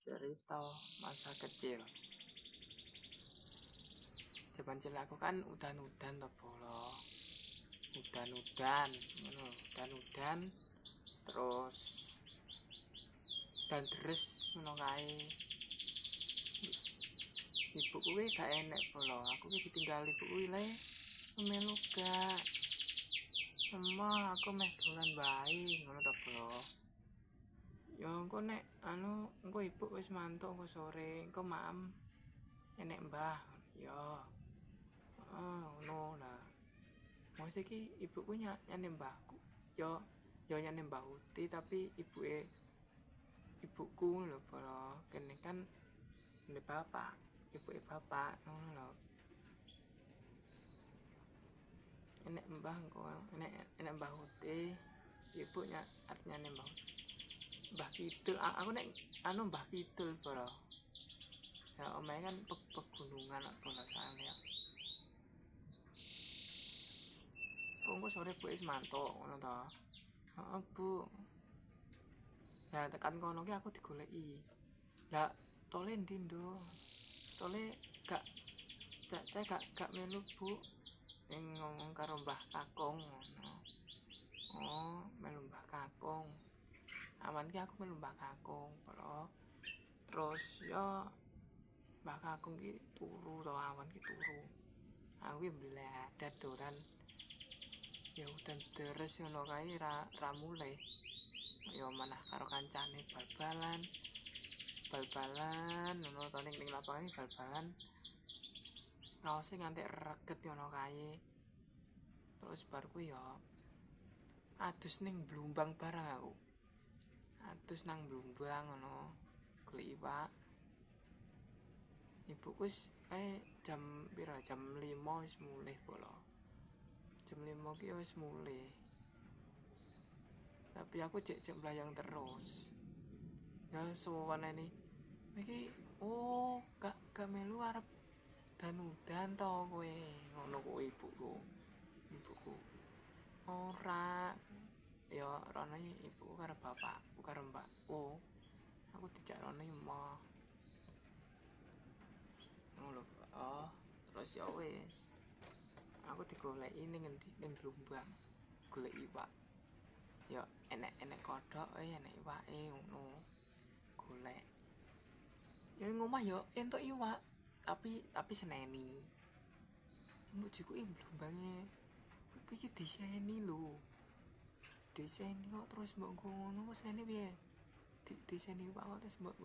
Cerita masa kecil. Zaman cilik aku kan udan-udan to bolo. Udan-udan, udan-udan terus dan deres ngono kae. Ibu kuwi gak enek bolo. Aku ki ditinggal ibu kuwi le melu gak. Emah aku meh dolan bae ngono to bolo. Ya engko nek engko ibu wis mantuk engko sore, engko maem enek mbah. Ya. Ngono lah. Mosok iki ibuku nyane mbahku. Ya nyane Mbah Uti tapi ibuku lho bolo. Kene kan ndek bapak, ibuke bapak ngono lho. Enek mbah engko enek Mbah Uti, ibu artinya Mbah Uti. Mbah Kidul, aku nek Mbah Kidul bolo. Ya omahe kan pegunungan bolo soalnya. Engko sore bu wis mantuk ngono to. Heeh, Bu. Lah tekan kono ki aku digoleki. Lah tole ndi, Nduk? Tole gak melu, Bu. Ning ngomong karo Mbah Kakung ngono. Oh, melu Mbah Kakung. Aman ki aku melu Mbah Kakung, bro. Terus yo Mbah Kakung ki turu to, awan ki turu. Aku ki mbladat doran. Ya udan deres ngono kae ra mulai. Ya manah karo kancane bal-balan ngono to ning lapangan bal-balan. Kaose nganti reget ngono kae. Terus bar kuwi ya adus ning Blumbang barang aku. Adus nang Blumbang ngono. Golek iwak. Ibuku wis jam pira? Jam 5 wis mulih bolo. Jam 5 ki wis mulih. Tapi aku cek belayang terus. Ya suwane ini. Iki gak melu arep dan to kowe. Ngono kok ibuku. Ora. Ya rene ibuku karo bapakku karo mbakku. Aku dijak rene emoh. Ngono. Terus ya wis. Aku digoleki ning endi? Ning Blumbang. Golek iwak. Ya enek kodhok enek iwake ngono. Golek. Ya ngomah ya entuk iwak, tapi seneni. Mbojoku Blumbange. Iki diseni lho. Diseni kok terus mbok ngono kok seneni piye? Diseni iwak kok terus mbok